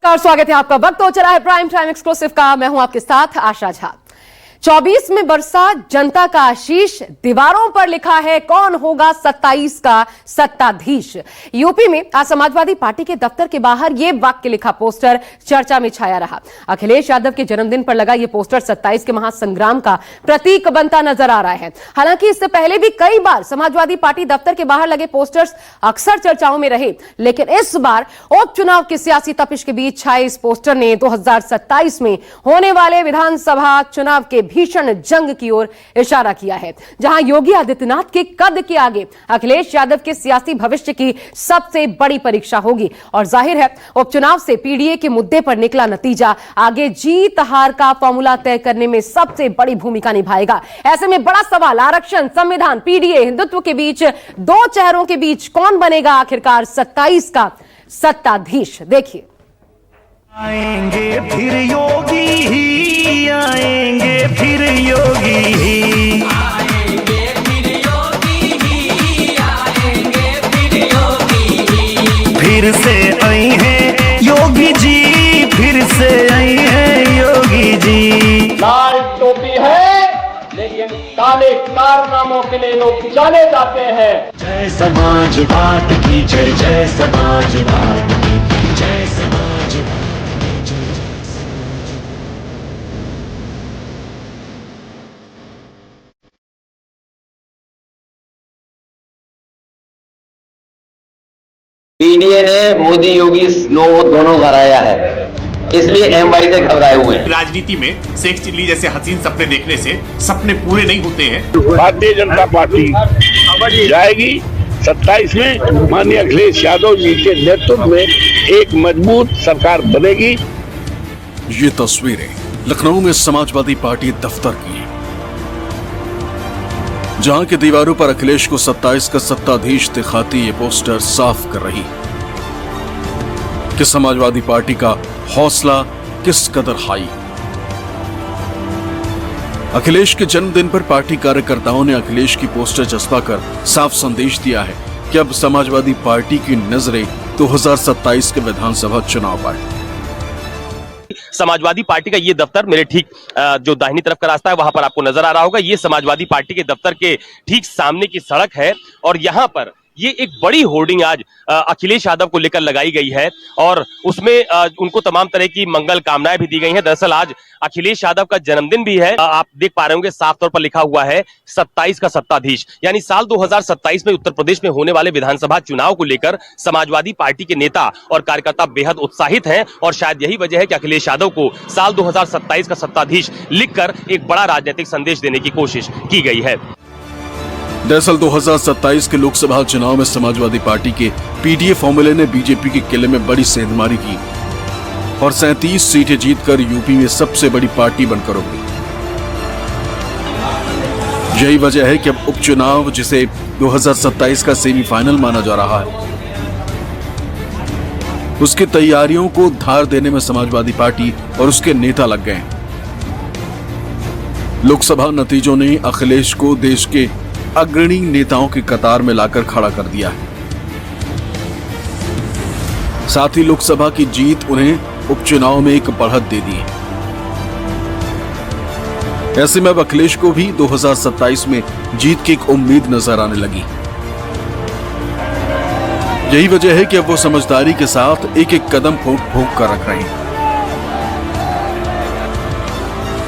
स्वागत है आपका। वक्त हो चला है प्राइम टाइम एक्सक्लूसिव का। मैं हूं आपके साथ आशा झा। 24 में बरसा जनता का आशीष, दीवारों पर लिखा है कौन होगा 27 का सत्ताधीश। यूपी में आज समाजवादी पार्टी के दफ्तर के बाहर यह वाक्य लिखा पोस्टर चर्चा में छाया रहा। अखिलेश यादव के जन्मदिन पर लगा यह पोस्टर 27 के महासंग्राम का प्रतीक बनता नजर आ रहा है। हालांकि इससे पहले भी कई बार समाजवादी पार्टी दफ्तर के बाहर लगे पोस्टर्स अक्सर चर्चाओं में रहे, लेकिन इस बार उपचुनाव की सियासी तपिश के बीच छाए इस पोस्टर ने 2027 में होने वाले विधानसभा चुनाव के भीषण जंग की ओर इशारा किया है, जहां योगी आदित्यनाथ के कद के आगे अखिलेश यादव के सियासी भविष्य की सबसे बड़ी परीक्षा होगी। और जाहिर है उपचुनाव से पीडीए के मुद्दे पर निकला नतीजा आगे जीत हार का फॉर्मूला तय करने में सबसे बड़ी भूमिका निभाएगा। ऐसे में बड़ा सवाल आरक्षण, संविधान, पीडीए, हिंदुत्व के बीच दो चेहरों के बीच कौन बनेगा आखिरकार 27 का सत्ताधीश। देखिए। आएंगे फिर योगी ही, आएंगे फिर योगी ही, आएंगे फिर योगी ही, आएंगे फिर योगी ही। फिर से आई हैं योगी जी, फिर से आई हैं योगी जी। लाल टोपी है लेकिन काले कारनामों के लिए लोग जाने जाते हैं। जय समाजवाद की जय, जय समाजवाद की जय, समाजवाद। पीडीए ने मोदी योगी नो दोनों हराया है, इसलिए एमवाई से घबराए हुए हैं। राजनीति में शेख चिल्ली जैसे हसीन सपने देखने से सपने पूरे नहीं होते हैं। भारतीय जनता पार्टी जाएगी 27 में माननीय अखिलेश यादव जी के नेतृत्व में एक मजबूत सरकार बनेगी। ये तस्वीरें लखनऊ में समाजवादी पार्टी दफ्तर की हैं, जहां के दीवारों पर अखिलेश को 27 का सत्ताधीश दिखाती ये पोस्टर साफ कर रही कि समाजवादी पार्टी का हौसला किस कदर हाई। अखिलेश के जन्मदिन पर पार्टी कार्यकर्ताओं ने अखिलेश की पोस्टर चस्पा कर साफ संदेश दिया है कि अब समाजवादी पार्टी की नजरें 2027 के विधानसभा चुनाव पर। समाजवादी पार्टी का ये दफ्तर मेरे ठीक जो दाहिनी तरफ का रास्ता है वहां पर आपको नजर आ रहा होगा। ये समाजवादी पार्टी के दफ्तर के ठीक सामने की सड़क है और यहां पर ये एक बड़ी होर्डिंग आज अखिलेश यादव को लेकर लगाई गई है और उसमें उनको तमाम तरह की मंगल कामनाएं भी दी गई हैं। दरअसल आज अखिलेश यादव का जन्मदिन भी है। आप देख पा रहे होंगे साफ तौर पर लिखा हुआ है 27 का सत्ताधीश, यानी साल 2027 में उत्तर प्रदेश में होने वाले विधानसभा चुनाव को लेकर समाजवादी पार्टी के नेता और कार्यकर्ता बेहद उत्साहित हैं और शायद यही वजह है कि अखिलेश यादव को साल 2027 का सत्ताधीश लिखकर एक बड़ा राजनीतिक संदेश देने की कोशिश की गई है। दरअसल 2027 के लोकसभा चुनाव में समाजवादी पार्टी के पीडीए फॉर्मूले ने बीजेपी के किले में बड़ी सेंधमारी की और 37 सीटें जीतकर यूपी में सबसे बड़ी पार्टी बनकर उभरी। यही वजह है कि अब उपचुनाव, जिसे 2027 का सेमीफाइनल माना जा रहा है, उसकी तैयारियों को धार देने में समाजवादी पार्टी और उसके नेता लग गए। लोकसभा नतीजों ने अखिलेश को देश के अग्रणी नेताओं की कतार में लाकर खड़ा कर दिया है। साथ ही लोकसभा की जीत उन्हें उपचुनाव में एक बढ़त दे दी है। ऐसे में अब अखिलेश को भी 2027 में जीत की एक उम्मीद नजर आने लगी। यही वजह है कि अब वो समझदारी के साथ एक एक कदम फूंक कर रख रहे हैं।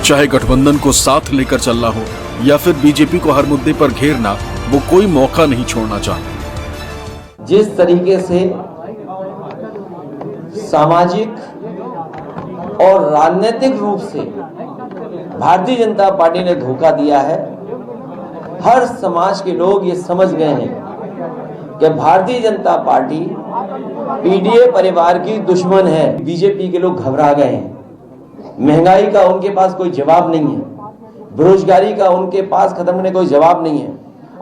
चाहे गठबंधन को साथ लेकर चलना हो या फिर बीजेपी को हर मुद्दे पर घेरना, वो कोई मौका नहीं छोड़ना चाहते। जिस तरीके से सामाजिक और राजनीतिक रूप से भारतीय जनता पार्टी ने धोखा दिया है, हर समाज के लोग ये समझ गए हैं कि भारतीय जनता पार्टी पीडीए परिवार की दुश्मन है। बीजेपी के लोग घबरा गए हैं। महंगाई का उनके पास कोई जवाब नहीं है, बेरोजगारी का उनके पास खत्म होने कोई जवाब नहीं है,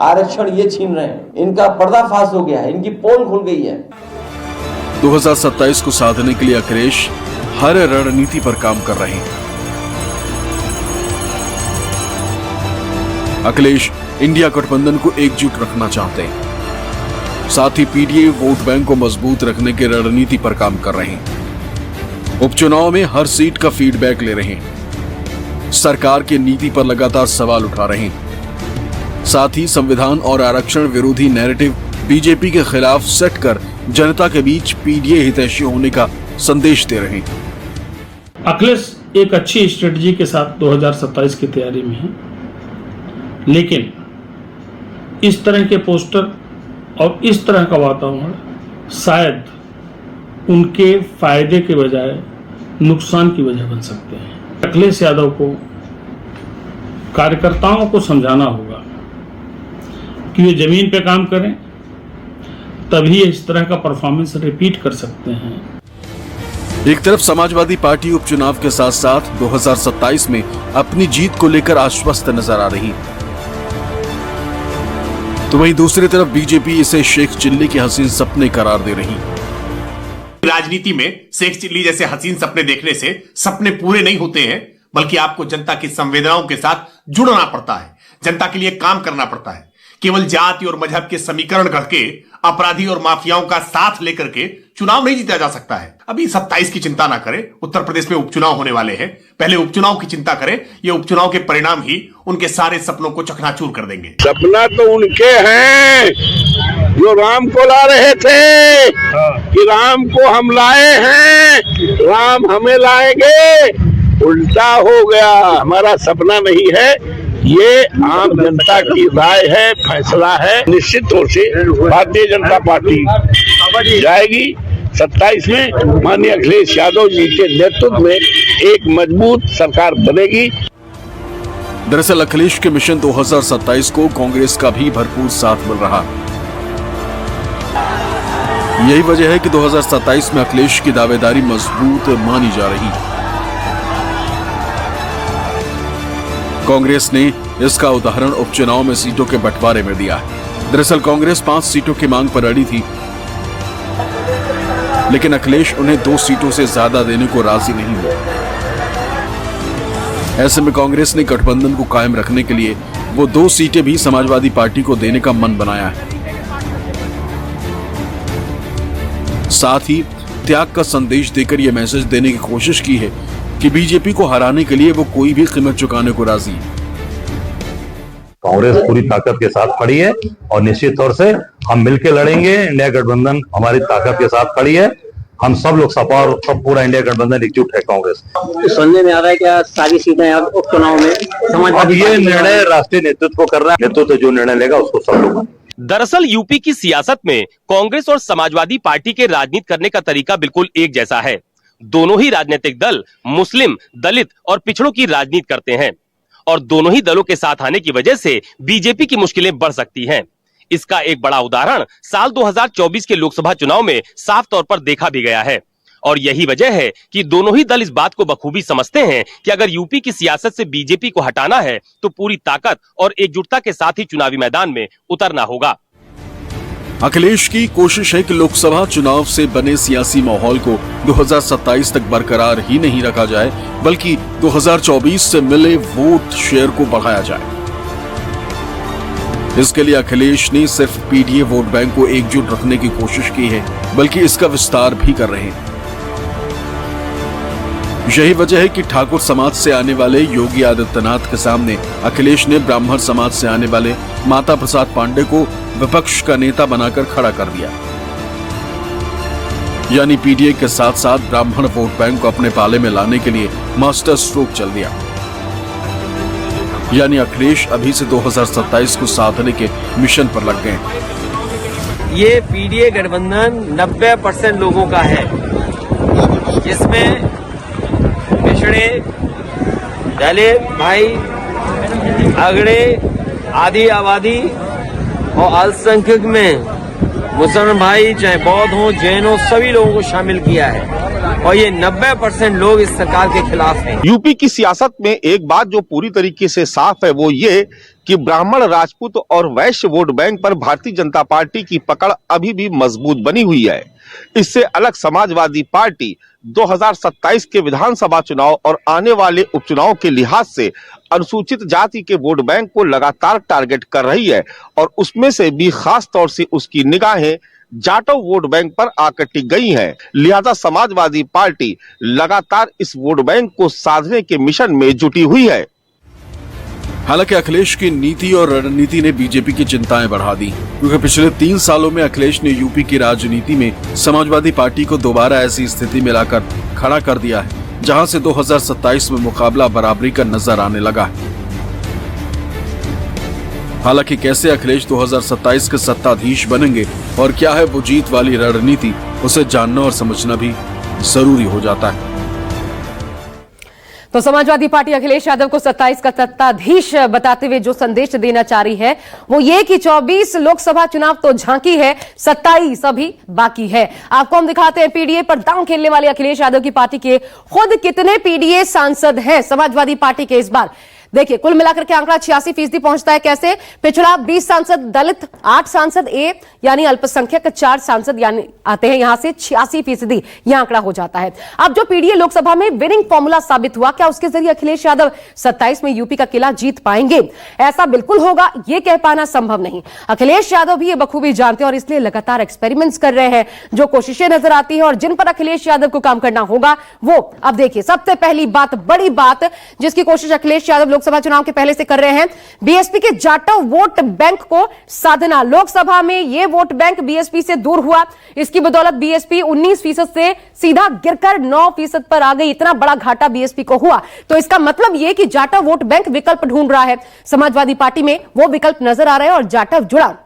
आरक्षण ये छीन रहे हैं। इनका पर्दाफाश हो गया है, इनकी पोल खुल गई है। 2027 को साधने के लिए अखिलेश हर रणनीति पर काम कर रहे हैं। अखिलेश इंडिया गठबंधन को एकजुट रखना चाहते हैं, साथ ही पीडीए वोट बैंक को मजबूत रखने की रणनीति पर काम कर रहे हैं। उपचुनाव में हर सीट का फीडबैक ले रहे हैं, सरकार की नीति पर लगातार सवाल उठा रहे हैं। साथ ही संविधान और आरक्षण विरोधी नैरेटिव बीजेपी के खिलाफ सेट कर जनता के बीच पीडीए हितैषी होने का संदेश दे रहे हैं। अखिलेश एक अच्छी स्ट्रेटजी के साथ 2027 की तैयारी में है, लेकिन इस तरह के पोस्टर और इस तरह का वातावरण शायद उनके फायदे के बजाय नुकसान की वजह बन सकते हैं। अखिलेश यादव को कार्यकर्ताओं को समझाना होगा कि वे जमीन पे काम करें, तभी इस तरह का परफॉर्मेंस रिपीट कर सकते हैं। एक तरफ समाजवादी पार्टी उपचुनाव के साथ साथ 2027 में अपनी जीत को लेकर आश्वस्त नजर आ रही, तो वहीं दूसरी तरफ बीजेपी इसे शेख चिल्ली के हसीन सपने करार दे रही। राजनीति में शेख चिल्ली जैसे हसीन सपने देखने से सपने पूरे नहीं होते हैं, बल्कि आपको जनता की संवेदनाओं के साथ जुड़ना पड़ता है, जनता के लिए काम करना पड़ता है। केवल जाति और मजहब के समीकरण गढ़ के अपराधी और माफियाओं का साथ लेकर के चुनाव नहीं जीता जा सकता है। अभी 27 की चिंता ना करें, उत्तर प्रदेश में उपचुनाव होने वाले हैं, पहले उपचुनाव की चिंता करें। ये उपचुनाव के परिणाम ही उनके सारे सपनों को चकनाचूर कर देंगे। सपना तो उनके हैं जो राम को ला रहे थे कि राम को हम लाए हैं, राम हमें लाएंगे। उल्टा हो गया, हमारा सपना नहीं है, ये आम जनता की राय है, फैसला है। निश्चित तौर से भारतीय जनता पार्टी जाएगी 27 में माननीय अखिलेश यादव जी के नेतृत्व में एक मजबूत सरकार बनेगी। दरअसल अखिलेश के मिशन 2027 को कांग्रेस का भी भरपूर साथ मिल रहा। यही वजह है कि 2027 में अखिलेश की दावेदारी मजबूत मानी जा रही। कांग्रेस ने इसका उदाहरण उपचुनाव में सीटों के बंटवारे में दिया है। दरअसल कांग्रेस 5 सीटों की मांग पर अड़ी थी, लेकिन अखिलेश उन्हें 2 सीटों से ज्यादा देने को राजी नहीं हुए। ऐसे में कांग्रेस ने गठबंधन को कायम रखने के लिए वो 2 सीटें भी समाजवादी पार्टी को देने का मन बनाया है। साथ ही त्याग का संदेश देकर यह मैसेज देने की कोशिश की है कि बीजेपी को हराने के लिए वो कोई भी कीमत चुकाने को राजी है। कांग्रेस पूरी ताकत के साथ खड़ी है और निश्चित तौर से हम मिलकर लड़ेंगे। इंडिया गठबंधन हमारी ताकत के साथ खड़ी है। हम सब लोग सपा और सब पूरा इंडिया गठबंधन एकजुट है। कांग्रेस सुनने में आ रहा है क्या सारी सीटें उपचुनाव में समाजवादी ये निर्णय राष्ट्रीय नेतृत्व को कर रहा है। नेतृत्व जो निर्णय लेगा उसको सब लोग। दरअसल यूपी की सियासत में कांग्रेस और समाजवादी पार्टी के राजनीति करने का तरीका बिल्कुल एक जैसा है। दोनों ही राजनीतिक दल मुस्लिम, दलित और पिछड़ों की राजनीति करते हैं और दोनों ही दलों के साथ आने की वजह से बीजेपी की मुश्किलें बढ़ सकती हैं। इसका एक बड़ा उदाहरण साल 2024 के लोकसभा चुनाव में साफ तौर पर देखा भी गया है और यही वजह है कि दोनों ही दल इस बात को बखूबी समझते हैं कि अगर यूपी की सियासत से बीजेपी को हटाना है तो पूरी ताकत और एकजुटता के साथ ही चुनावी मैदान में उतरना होगा। अखिलेश की कोशिश है कि लोकसभा चुनाव से बने सियासी माहौल को 2027 तक बरकरार ही नहीं रखा जाए, बल्कि 2024 से मिले वोट शेयर को बढ़ाया जाए। इसके लिए अखिलेश ने सिर्फ पीडीए वोट बैंक को एकजुट रखने की कोशिश की है, बल्कि इसका विस्तार भी कर रहे हैं। यही वजह है कि ठाकुर समाज से आने वाले योगी आदित्यनाथ के सामने अखिलेश ने ब्राह्मण समाज से आने वाले माता प्रसाद पांडे को विपक्ष का नेता बनाकर खड़ा कर दिया। यानी पीडीए के साथ साथ ब्राह्मण वोट बैंक को अपने पाले में लाने के लिए मास्टर स्ट्रोक चल दिया। यानी अखिलेश अभी से 2027 को साधने के मिशन पर लग गए। ये पीडीए गठबंधन 90% लोगों का है, जिसमें पिछड़े, दलित भाई, अगड़े, आदि आबादी और अल्पसंख्यक में मुसलमान भाई, चाहे बौद्ध हो, जैन हो, सभी लोगों को शामिल किया है और ये 90% लोग इस सरकार के खिलाफ हैं। यूपी की सियासत में एक बात जो पूरी तरीके से साफ है वो ये कि ब्राह्मण, राजपूत और वैश्य वोट बैंक पर भारतीय जनता पार्टी की पकड़ अभी भी मजबूत बनी हुई है। इससे अलग समाजवादी पार्टी 2027 के विधानसभा चुनाव और आने वाले उपचुनाव के लिहाज से अनुसूचित जाति के वोट बैंक को लगातार टारगेट कर रही है और उसमें से भी खास तौर से उसकी निगाहें जाटव वोट बैंक पर आकर टिक गई हैं। लिहाजा समाजवादी पार्टी लगातार इस वोट बैंक को साधने के मिशन में जुटी हुई है। हालांकि अखिलेश की नीति और रणनीति ने बीजेपी की चिंताएं बढ़ा दी, क्योंकि पिछले 3 सालों में अखिलेश ने यूपी की राजनीति में समाजवादी पार्टी को दोबारा ऐसी स्थिति में लाकर खड़ा कर दिया है जहां से 2027 में मुकाबला बराबरी का नजर आने लगा है। हालांकि कैसे अखिलेश 2027 के सत्ताधीश बनेंगे और क्या है वो जीत वाली रणनीति, उसे जानना और समझना भी जरूरी हो जाता है। तो समाजवादी पार्टी अखिलेश यादव को 27 का सत्ताधीश बताते हुए जो संदेश देना चाह रही है वो ये कि 24 लोकसभा चुनाव तो झांकी है, 27 अभी बाकी है। आपको हम दिखाते हैं पीडीए पर दांव खेलने वाले अखिलेश यादव की पार्टी के खुद कितने पीडीए सांसद हैं समाजवादी पार्टी के इस बार। देखिए कुल मिलाकर के आंकड़ा 86% पहुंचता है। कैसे? पिछड़ा 20 सांसद दलित, 8 सांसद ए यानी अल्पसंख्यक, 4 सांसद यानी आते हैं यहां से 86% यह आंकड़ा हो जाता है। अब जो पीडीए लोकसभा में विनिंग फॉर्मूला साबित हुआ, क्या उसके जरिए अखिलेश यादव 27 में यूपी का किला जीत पाएंगे? ऐसा बिल्कुल होगा ये कह पाना संभव नहीं। अखिलेश यादव भी ये बखूबी जानते हैं और इसलिए लगातार एक्सपेरिमेंट्स कर रहे हैं। जो कोशिशें नजर आती है और जिन पर अखिलेश यादव को काम करना होगा वो अब देखिए। सबसे पहली बात, बड़ी बात जिसकी कोशिश अखिलेश यादव लोकसभा चुनाव के पहले से कर रहे हैं, बीएसपी के जाटव वोट बैंक को साधना। लोकसभा में यह वोट बैंक बीएसपी से दूर हुआ, इसकी बदौलत बीएसपी 19% से सीधा गिरकर 9% पर आ गई। इतना बड़ा घाटा बीएसपी को हुआ, तो इसका मतलब यह कि जाटव वोट बैंक विकल्प ढूंढ रहा है। समाजवादी पार्टी में वो विकल्प नजर आ रहा है और जाटव जुड़ा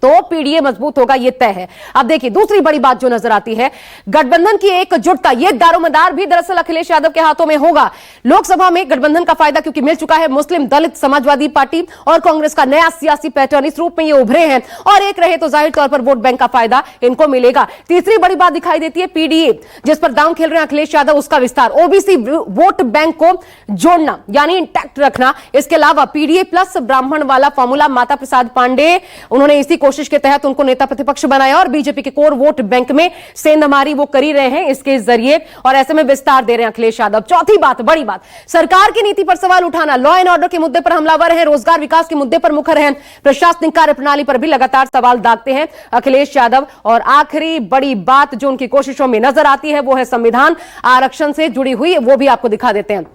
तो पीडीए मजबूत होगा, यह तय है। अब देखिए दूसरी बड़ी बात जो नजर आती है, गठबंधन की एकजुटता। यह दारोमदार भी दरअसल अखिलेश यादव के हाथों में होगा। लोकसभा में गठबंधन का फायदा क्योंकि मिल चुका है, मुस्लिम, दलित, समाजवादी पार्टी और कांग्रेस का नया सियासी पैटर्न इस रूप में ये उभरे हैं और एक रहे तो जाहिर तौर पर वोट बैंक का फायदा इनको मिलेगा। तीसरी बड़ी बात दिखाई देती है पीडीए जिस पर दांव खेल रहे हैं अखिलेश यादव, उसका विस्तार, ओबीसी वोट बैंक को जोड़ना यानी इंटैक्ट रखना। इसके अलावा पीडीए प्लस ब्राह्मण वाला फॉर्मूला, माता प्रसाद पांडे उन्होंने इसी कोशिश के तहत उनको नेता प्रतिपक्ष बनाया और बीजेपी के कोर वोट बैंक में सेंधमारी वो कर ही रहे हैं इसके जरिए और ऐसे में विस्तार दे रहे हैं अखिलेश यादव। चौथी बात, बड़ी बात, सरकार की नीति पर सवाल उठाना। लॉ एंड ऑर्डर के मुद्दे पर हमलावर हैं, रोजगार विकास के मुद्दे पर मुखर हैं, प्रशासनिक कार्य प्रणाली पर भी लगातार सवाल दागते हैं अखिलेश यादव। और आखिरी बड़ी बात जो उनकी कोशिशों में नजर आती है वो है संविधान आरक्षण से जुड़ी हुई, वो भी आपको दिखा देते हैं।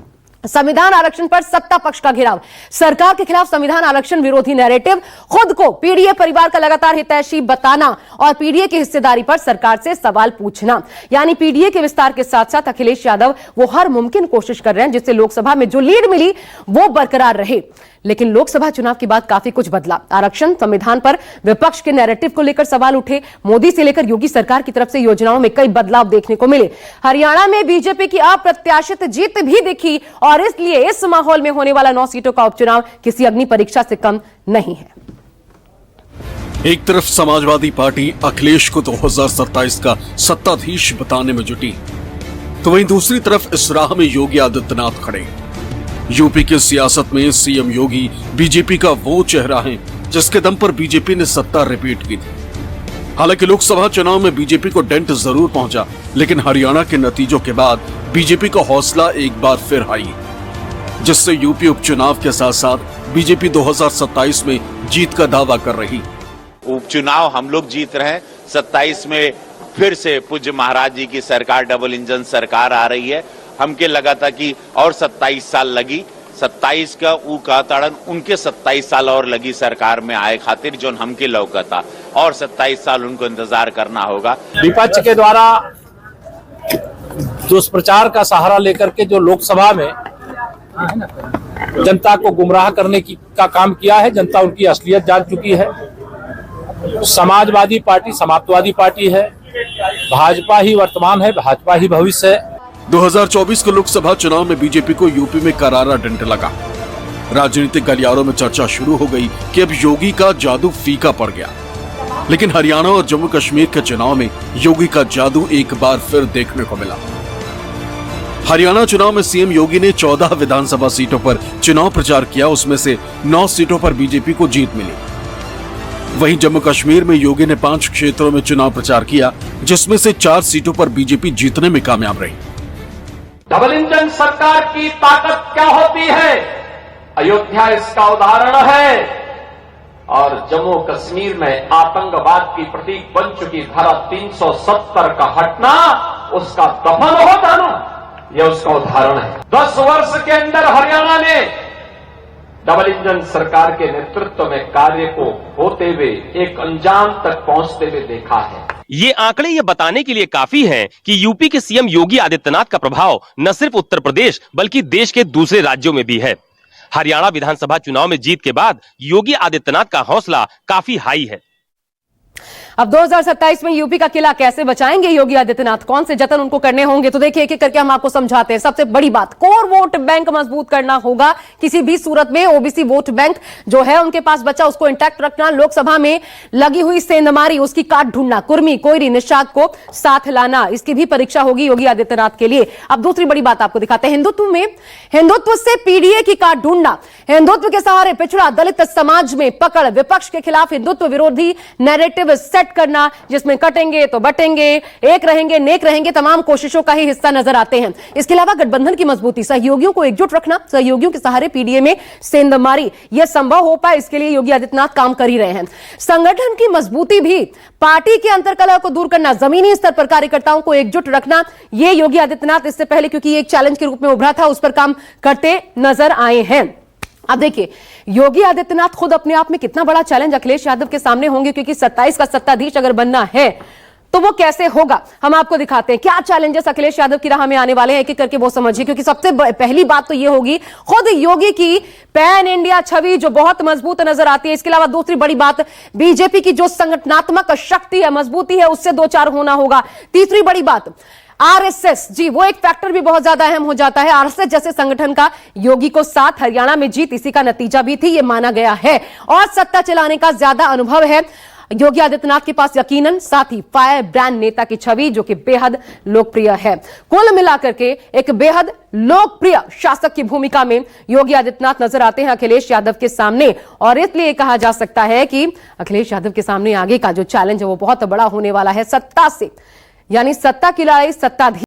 संविधान आरक्षण पर सत्ता पक्ष का घेराव, सरकार के खिलाफ संविधान आरक्षण विरोधी नैरेटिव, खुद को पीडीए परिवार का लगातार हितैषी बताना और पीडीए की हिस्सेदारी पर सरकार से सवाल पूछना। यानी पीडीए के विस्तार के साथ साथ अखिलेश यादव वो हर मुमकिन कोशिश कर रहे हैं जिससे लोकसभा में जो लीड मिली वो बरकरार रहे। लेकिन लोकसभा चुनाव के बाद काफी कुछ बदला। आरक्षण, संविधान पर विपक्ष के नैरेटिव को लेकर सवाल उठे, मोदी से लेकर योगी सरकार की तरफ से योजनाओं में कई बदलाव देखने को मिले। हरियाणा में बीजेपी की अप्रत्याशित जीत भी दिखी और इसलिए इस माहौल में होने वाला 9 सीटों का उपचुनाव किसी अग्नि परीक्षा से कम नहीं है। एक तरफ समाजवादी पार्टी अखिलेश को 2027 का सत्ताधीश बताने में जुटी, तो वहीं दूसरी तरफ इस राह में योगी आदित्यनाथ खड़े। यूपी की सियासत में सीएम योगी बीजेपी का वो चेहरा है जिसके दम पर बीजेपी ने सत्ता रिपीट की थी। हालांकि लोकसभा चुनाव में बीजेपी को डेंट जरूर पहुंचा, लेकिन हरियाणा के नतीजों के बाद बीजेपी का हौसला एक बार फिर हाई, जिससे यूपी उपचुनाव के साथ साथ बीजेपी 2027 में जीत का दावा कर रही। उपचुनाव हम लोग जीत रहे हैं, 27 में फिर से पूज्य महाराज जी की सरकार, डबल इंजन सरकार आ रही है। हमके लगा था कि और 27 साल लगी, 27 का ऊ कहताड़न उनके 27 साल और लगी सरकार में आए खातिर जो हमके लौका था और 27 साल उनको इंतजार करना होगा। विपक्ष के द्वारा दुष्प्रचार का सहारा लेकर के जो लोकसभा में जनता को गुमराह करने का काम किया है, जनता उनकी असलियत जान चुकी है। समाजवादी पार्टी समाप्तवादी पार्टी है, भाजपा ही वर्तमान है, भाजपा ही भविष्य है। 2024 के लोकसभा चुनाव में बीजेपी को यूपी में करारा डंट लगा। राजनीतिक गलियारों में चर्चा शुरू हो गई कि अब योगी का जादू फीका पड़ गया। लेकिन हरियाणा और जम्मू कश्मीर के चुनाव में योगी का जादू एक बार फिर देखने को मिला। हरियाणा चुनाव में सीएम योगी ने 14 विधानसभा सीटों पर चुनाव प्रचार किया, उसमें से 9 सीटों पर बीजेपी को जीत मिली। वहीं जम्मू कश्मीर में योगी ने 5 क्षेत्रों में चुनाव प्रचार किया, जिसमें से 4 सीटों पर बीजेपी जीतने में कामयाब रही। डबल इंजन सरकार की ताकत क्या होती है, अयोध्या इसका उदाहरण है। और जम्मू कश्मीर में आतंकवाद की प्रतीक बन चुकी धारा 370 का हटना उसका दफन हो जाना, यह उसका उदाहरण है। 10 वर्ष के अंदर हरियाणा ने डबल इंजन सरकार के नेतृत्व में कार्य को होते हुए एक अंजाम तक पहुंचते हुए देखा है। ये आंकड़े ये बताने के लिए काफी हैं कि यूपी के सीएम योगी आदित्यनाथ का प्रभाव न सिर्फ उत्तर प्रदेश बल्कि देश के दूसरे राज्यों में भी है। हरियाणा विधानसभा चुनाव में जीत के बाद योगी आदित्यनाथ का हौसला काफी हाई है। अब 2027 में यूपी का किला कैसे बचाएंगे योगी आदित्यनाथ, कौन से जतन उनको करने होंगे, तो देखिए एक एक करके हम आपको समझाते हैं। सबसे बड़ी बात, कोर वोट बैंक मजबूत करना होगा। किसी भी सूरत में ओबीसी वोट बैंक जो है उनके पास बचा उसको इंटैक्ट रखना। लोकसभा में लगी हुई सेंधमारी उसकी काट ढूंढना, कुर्मी कोयरी निषाद को साथ लाना, इसकी भी परीक्षा होगी योगी आदित्यनाथ के लिए। अब दूसरी बड़ी बात आपको दिखाते हैं, हिंदुत्व में हिंदुत्व से पीडीए की काट ढूंढना, हिंदुत्व के सहारे पिछड़ा दलित समाज में पकड़, विपक्ष के खिलाफ हिंदुत्व विरोधी नैरेटिव सेट करना, जिसमें कटेंगे तो बटेंगे, एक रहेंगे नेक रहेंगे, तमाम कोशिशों का ही हिस्सा नजर आते हैं। इसके अलावा गठबंधन की मजबूती, सहयोगियों को एकजुट रखना, सहयोगियों के सहारे पीडीए में सेंधमारी यह संभव हो पाए, इसके लिए योगी आदित्यनाथ काम कर ही रहे हैं। संगठन की मजबूती भी, पार्टी के अंतर्कलह को दूर करना, जमीनी स्तर पर कार्यकर्ताओं को एकजुट रखना, यह योगी आदित्यनाथ इससे पहले क्योंकि एक चैलेंज के रूप में उभरा था उस पर काम करते नजर आए हैं। अब देखिए योगी आदित्यनाथ खुद अपने आप में कितना बड़ा चैलेंज अखिलेश यादव के सामने होंगे, क्योंकि 27 का सत्ताधीश अगर बनना है तो वो कैसे होगा, हम आपको दिखाते हैं क्या चैलेंजेस अखिलेश यादव की राह में आने वाले हैं, एक एक करके वो समझिए। क्योंकि सबसे पहली बात तो ये होगी खुद योगी की पैन इंडिया छवि जो बहुत मजबूत नजर आती है। इसके अलावा दूसरी बड़ी बात, बीजेपी की जो संगठनात्मक शक्ति है, मजबूती है, उससे दो चार होना होगा। तीसरी बड़ी बात, आरएसएस, जी वो एक फैक्टर भी बहुत ज्यादा अहम हो जाता है। आरएसएस जैसे संगठन का योगी को साथ, हरियाणा में जीत इसी का नतीजा भी थी, ये माना गया है। और सत्ता चलाने का ज्यादा अनुभव है योगी आदित्यनाथ के पास यकीनन, साथ ही फायर ब्रांड नेता की छवि जो कि बेहद लोकप्रिय है। कुल मिलाकर के एक बेहद लोकप्रिय शासक की भूमिका में योगी आदित्यनाथ नजर आते हैं अखिलेश यादव के सामने। और इसलिए कहा जा सकता है कि अखिलेश यादव के सामने आगे का जो चैलेंज है वो बहुत बड़ा होने वाला है। सत्ता से, यानी सत्ता की लड़ाई, सत्ताधीश